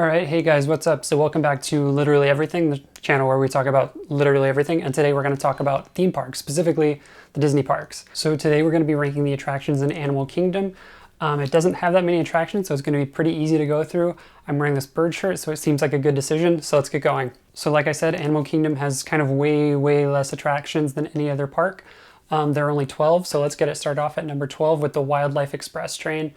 All right, hey guys, what's up? So welcome back to Literally Everything, the channel where we talk about literally everything. And today we're going to talk about theme parks, specifically the Disney parks. So today we're going to be ranking the attractions in Animal Kingdom. It doesn't have that many attractions, so it's going to be pretty easy to go through. I'm wearing this bird shirt, so it seems like a good decision. So let's get going. So like I said, Animal Kingdom has kind of way less attractions than any other park. There are only 12, so let's get it started off at number 12 with the Wildlife Express train.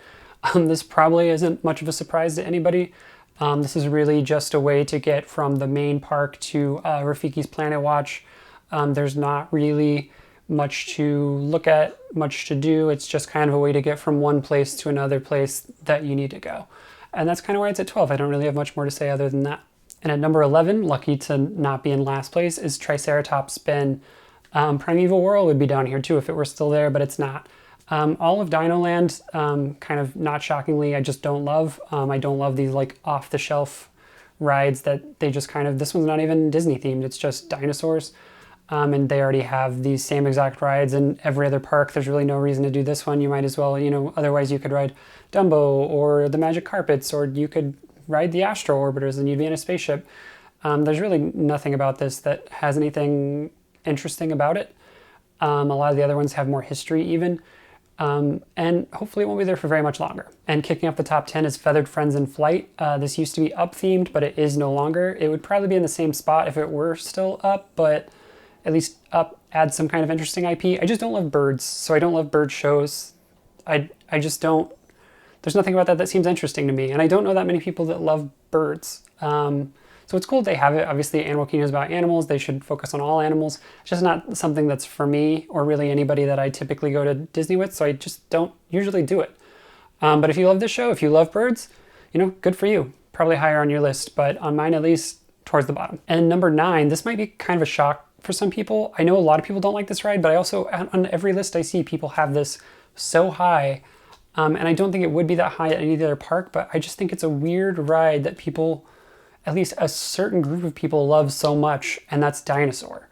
This probably isn't much of a surprise to anybody. This is really just a way to get from the main park to Rafiki's Planet Watch. There's not really much to look at, much to do. It's just kind of a way to get from one place to another place that you need to go. And that's kind of why it's at 12. I don't really have much more to say other than that. And at number 11, lucky to not be in last place, is Triceratops Spin. Primeval World would be down here too if it were still there, but it's not. All of Dino Land, kind of not shockingly, I just don't love. I don't love these like off-the-shelf rides that they just kind of, this one's not even Disney themed, it's just dinosaurs. And they already have these same exact rides in every other park. There's really no reason to do this one. You might as well, otherwise you could ride Dumbo or the Magic Carpets, or you could ride the Astro Orbiters and you'd be in a spaceship. There's really nothing about this that has anything interesting about it. A lot of the other ones have more history even. And hopefully it won't be there for very much longer. And kicking off the top 10 is Feathered Friends in Flight. This used to be up themed, but it is no longer. It would probably be in the same spot if it were still up, but at least up adds some kind of interesting IP. I just don't love birds, so I don't love bird shows. I just don't, there's nothing about that seems interesting to me. And I don't know that many people that love birds. So it's cool that they have it. Obviously, Animal Kingdom is about animals. They should focus on all animals. It's just not something that's for me or really anybody that I typically go to Disney with, so I just don't usually do it. But if you love this show, if you love birds, good for you. Probably higher on your list, but on mine at least, towards the bottom. And number 9, this might be kind of a shock for some people. I know a lot of people don't like this ride, but I also, on every list I see, people have this so high. And I don't think it would be that high at any other park, but I just think it's a weird ride that people, at least a certain group of people, love so much, and that's Dinosaur.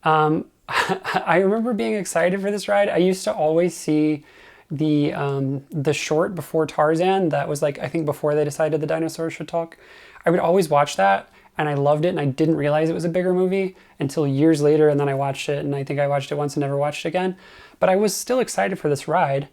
I remember being excited for this ride. I used to always see the short before Tarzan. That was like, I think before they decided the dinosaurs should talk. I would always watch that, and I loved it, and I didn't realize it was a bigger movie until years later, and then I watched it, and I think I watched it once and never watched it again. But I was still excited for this ride.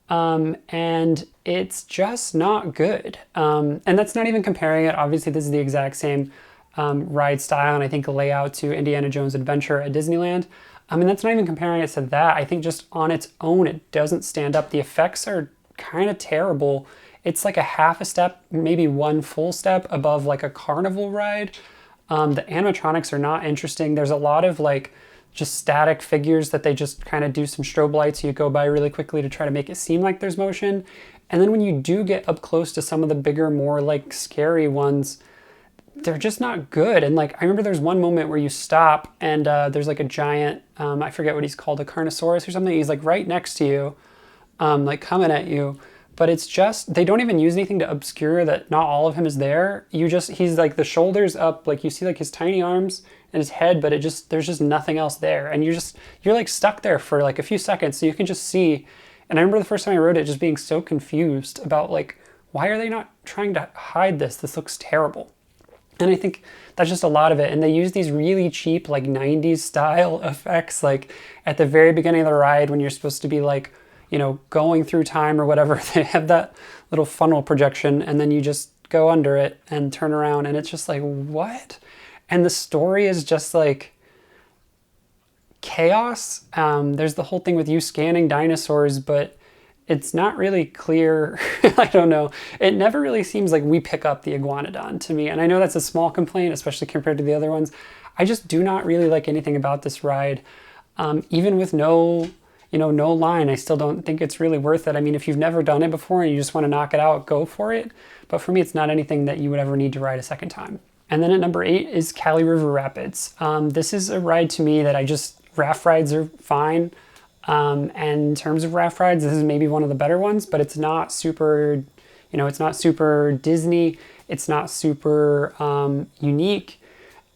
And it's just not good. And that's not even comparing it. Obviously, this is the exact same ride style and I think layout to Indiana Jones Adventure at Disneyland. And that's not even comparing it to that. I think just on its own, it doesn't stand up. The effects are kind of terrible. It's like a half a step, maybe one full step above like a carnival ride. The animatronics are not interesting. There's a lot of like just static figures that they just kind of do some strobe lights you go by really quickly to try to make it seem like there's motion. And then when you do get up close to some of the bigger, more like scary ones, they're just not good. And like, I remember there's one moment where you stop and there's like a giant, I forget what he's called, a Carnosaurus or something. He's like right next to you, like coming at you. But it's just, they don't even use anything to obscure that not all of him is there. He's like the shoulders up, like you see like his tiny arms and his head, but there's just nothing else there. And you're like stuck there for like a few seconds, so you can just see. And I remember the first time I rode it, just being so confused about like, why are they not trying to hide this? This looks terrible. And I think that's just a lot of it. And they use these really cheap like 90s style effects, like at the very beginning of the ride when you're supposed to be like, going through time or whatever, they have that little funnel projection and then you just go under it and turn around and it's just like, what? And the story is just like chaos. There's the whole thing with you scanning dinosaurs, but it's not really clear. I don't know. It never really seems like we pick up the iguanodon to me. And I know that's a small complaint, especially compared to the other ones. I just do not really like anything about this ride. Even with no line, I still don't think it's really worth it. I mean, if you've never done it before and you just want to knock it out, go for it. But for me, it's not anything that you would ever need to ride a second time. And then at number 8 is Kali River Rapids. This is a ride to me that raft rides are fine. And in terms of raft rides, this is maybe one of the better ones, but it's not super, it's not super Disney. It's not super unique.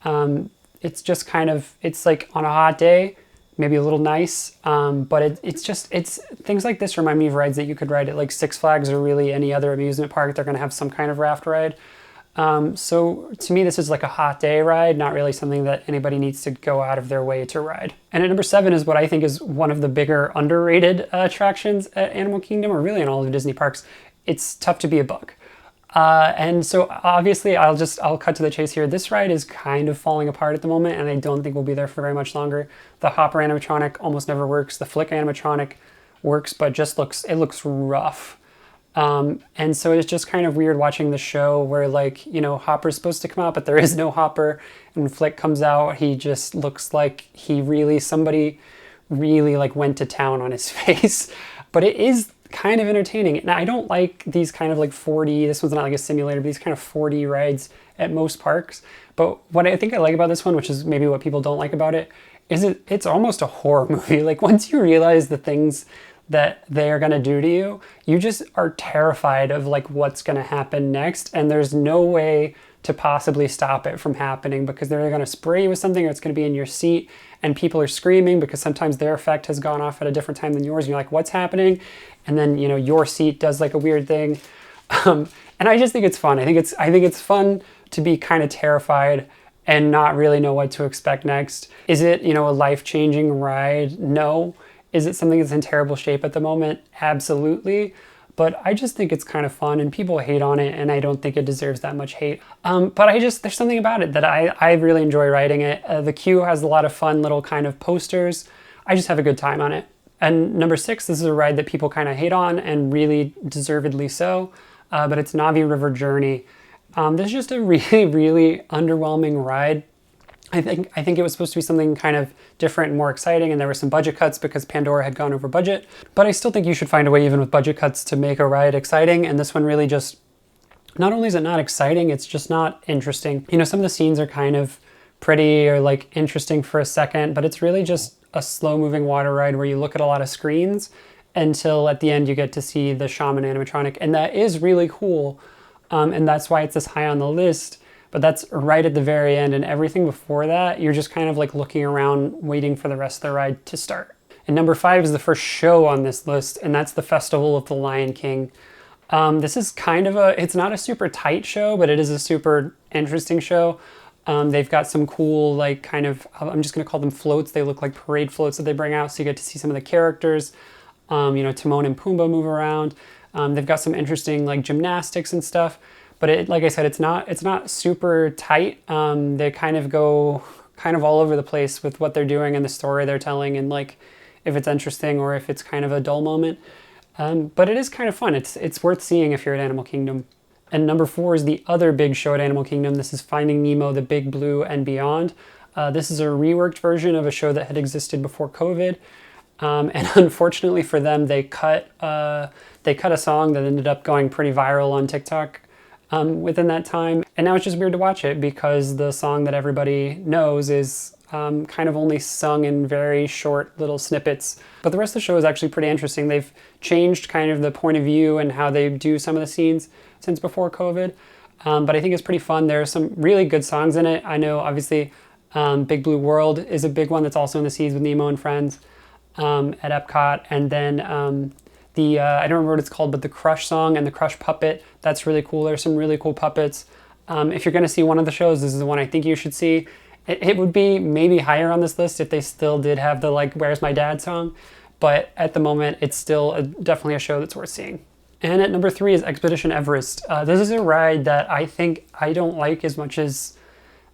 It's just kind of, it's like on a hot day, maybe a little nice, but it's things like this remind me of rides that you could ride at like Six Flags or really any other amusement park. They're going to have some kind of raft ride. So to me, this is like a hot day ride, not really something that anybody needs to go out of their way to ride. And at number 7 is what I think is one of the bigger underrated attractions at Animal Kingdom, or really in all of Disney parks. It's Tough to Be a Bug. And so obviously I'll cut to the chase here. This ride is kind of falling apart at the moment, and I don't think we'll be there for very much longer. The Hopper animatronic almost never works. The Flick animatronic works, but just looks rough. And so it's just kind of weird watching the show where, like, you know, Hopper's supposed to come out, but there is no Hopper. And when Flick comes out, he just looks like somebody really like went to town on his face. But it is kind of entertaining. And I don't like these kind of like 4D, this one's not like a simulator, but these kind of 4D rides at most parks. But what I think I like about this one, which is maybe what people don't like about it, is it's almost a horror movie. Like, once you realize the things that they are going to do to you, you just are terrified of like what's going to happen next, and there's no way to possibly stop it from happening, because they're going to spray you with something, or it's going to be in your seat, and people are screaming because sometimes their effect has gone off at a different time than yours, and you're like, what's happening? And then, you know, your seat does like a weird thing. And I just think it's fun. I think it's fun to be kind of terrified and not really know what to expect next. Is it, you know, a life-changing ride? No. Is it something that's in terrible shape at the moment? Absolutely. But I just think it's kind of fun, and people hate on it, and I don't think it deserves that much hate. But there's something about it that I really enjoy riding it. The queue has a lot of fun little kind of posters. I just have a good time on it. And number 6, this is a ride that people kind of hate on, and really deservedly so, but it's Navi River Journey. This is just a really, really underwhelming ride. I think it was supposed to be something kind of different and more exciting, and there were some budget cuts because Pandora had gone over budget. But I still think you should find a way, even with budget cuts, to make a ride exciting. And this one really just, not only is it not exciting, it's just not interesting. You know, some of the scenes are kind of pretty or like interesting for a second, but it's really just a slow moving water ride where you look at a lot of screens until at the end you get to see the shaman animatronic. And that is really cool. And that's why it's this high on the list. But that's right at the very end, and everything before that, you're just kind of like looking around, waiting for the rest of the ride to start. And number 5 is the first show on this list, and that's the Festival of the Lion King. This is kind of it's not a super tight show, but it is a super interesting show. They've got some cool, like, kind of, I'm just gonna call them floats. They look like parade floats that they bring out, so you get to see some of the characters. You know, Timon and Pumbaa move around. They've got some interesting like gymnastics and stuff. But like I said, it's not super tight. They kind of go kind of all over the place with what they're doing and the story they're telling, and like if it's interesting or if it's kind of a dull moment. But it is kind of fun. It's worth seeing if you're at Animal Kingdom. And number 4 is the other big show at Animal Kingdom. This is Finding Nemo, The Big Blue and Beyond. This is a reworked version of a show that had existed before COVID. And unfortunately for them, they cut a song that ended up going pretty viral on TikTok within that time. And now it's just weird to watch it because the song that everybody knows is kind of only sung in very short little snippets. But the rest of the show is actually pretty interesting. They've changed kind of the point of view and how they do some of the scenes since before COVID. But I think it's pretty fun. There are some really good songs in it. I know, obviously, Big Blue World is a big one that's also in the seas with Nemo and Friends at Epcot. And then I don't remember what it's called, but the Crush song and the Crush puppet, that's really cool. There's some really cool puppets. If you're going to see one of the shows, this is the one I think you should see. It would be maybe higher on this list if they still did have the like Where's My Dad song, but at the moment it's still definitely a show that's worth seeing. And at number 3 is Expedition Everest. This is a ride that I think I don't like as much as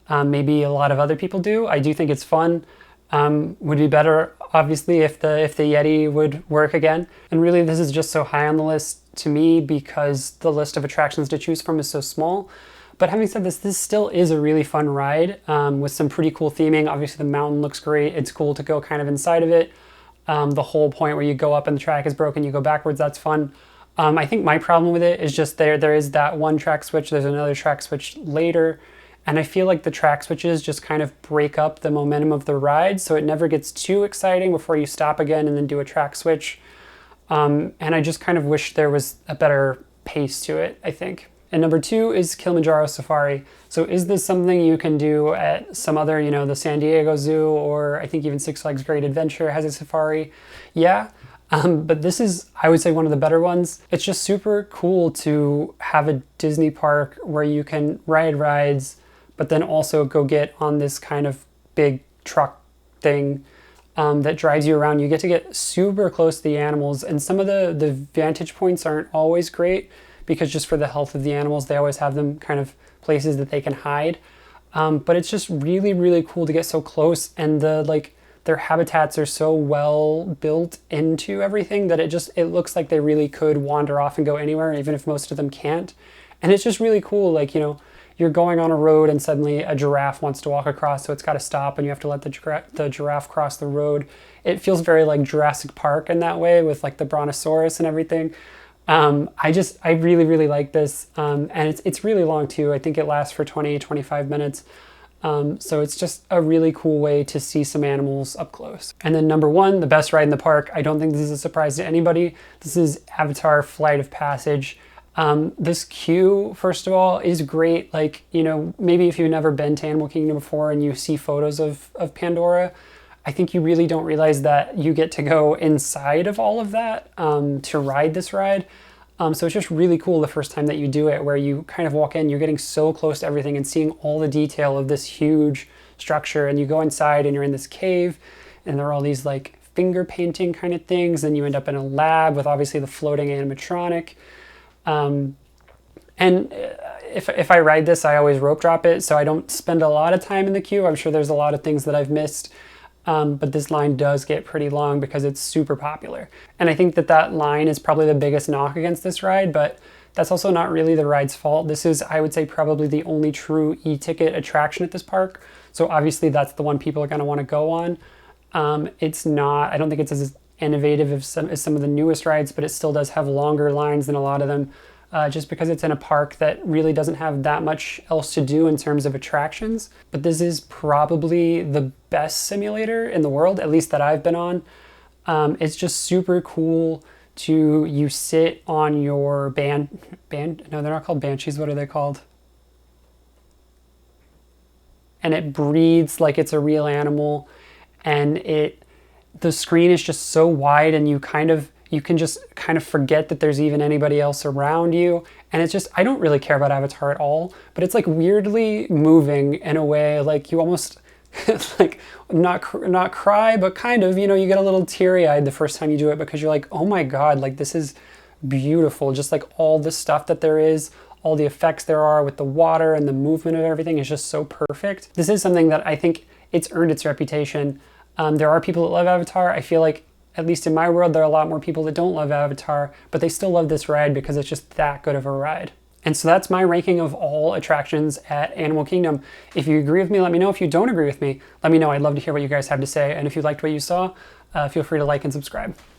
maybe a lot of other people do. I do think it's fun. Would be better, obviously, if the Yeti would work again. And really, this is just so high on the list to me because the list of attractions to choose from is so small. But having said this still is a really fun ride with some pretty cool theming. Obviously, the mountain looks great. It's cool to go kind of inside of it. The whole point where you go up and the track is broken, you go backwards, that's fun. I think my problem with it is just there is that one track switch. There's another track switch later. And I feel like the track switches just kind of break up the momentum of the ride, so it never gets too exciting before you stop again and then do a track switch. And I just kind of wish there was a better pace to it, I think. And number 2 is Kilimanjaro Safari. So is this something you can do at some other, the San Diego Zoo, or I think even Six Flags Great Adventure has a safari? Yeah. But this is, I would say, one of the better ones. It's just super cool to have a Disney park where you can ride rides, but then also go get on this kind of big truck thing that drives you around. You get to get super close to the animals, and some of the vantage points aren't always great because just for the health of the animals, they always have them kind of places that they can hide. But it's just really, really cool to get so close, and their habitats are so well built into everything that it looks like they really could wander off and go anywhere, even if most of them can't. And it's just really cool. Like, you're going on a road and suddenly a giraffe wants to walk across, so it's got to stop and you have to let the giraffe cross the road. It feels very like Jurassic Park in that way, with like the brontosaurus and everything. I really, really like this. And it's really long too. I think it lasts for 20-25 minutes. So it's just a really cool way to see some animals up close. And then number one, the best ride in the park. I don't think this is a surprise to anybody. This is Avatar Flight of Passage. This queue, first of all, is great. Like, maybe if you've never been to Animal Kingdom before and you see photos of Pandora, I think you really don't realize that you get to go inside of all of that to ride this ride. So it's just really cool the first time that you do it, where you kind of walk in, you're getting so close to everything and seeing all the detail of this huge structure. And you go inside and you're in this cave, and there are all these like finger painting kind of things. And you end up in a lab with obviously the floating animatronic. And if I ride this, I always rope drop it, so I don't spend a lot of time in the queue. I'm sure there's a lot of things that I've missed. But this line does get pretty long because it's super popular. And I think that line is probably the biggest knock against this ride, but that's also not really the ride's fault. This is, I would say, probably the only true e-ticket attraction at this park. So obviously that's the one people are going to want to go on. It's not, I don't think it's as innovative as some of the newest rides, but it still does have longer lines than a lot of them. Just because it's in a park that really doesn't have that much else to do in terms of attractions. But this is probably the best simulator in the world, at least that I've been on. It's just super cool you sit on your no, they're not called banshees, what are they called? And it breathes like it's a real animal, and the screen is just so wide, and you can just kind of forget that there's even anybody else around you. And it's just, I don't really care about Avatar at all, but it's like weirdly moving in a way, like you almost like not cry, but kind of, you get a little teary-eyed the first time you do it, because you're like, oh my God, like this is beautiful. Just like all the stuff that there is, all the effects there are with the water and the movement of everything is just so perfect. This is something that I think it's earned its reputation. There are people that love Avatar. I feel like, at least in my world, there are a lot more people that don't love Avatar, but they still love this ride because it's just that good of a ride. And so that's my ranking of all attractions at Animal Kingdom. If you agree with me, let me know. If you don't agree with me, let me know. I'd love to hear what you guys have to say. And if you liked what you saw, feel free to like and subscribe.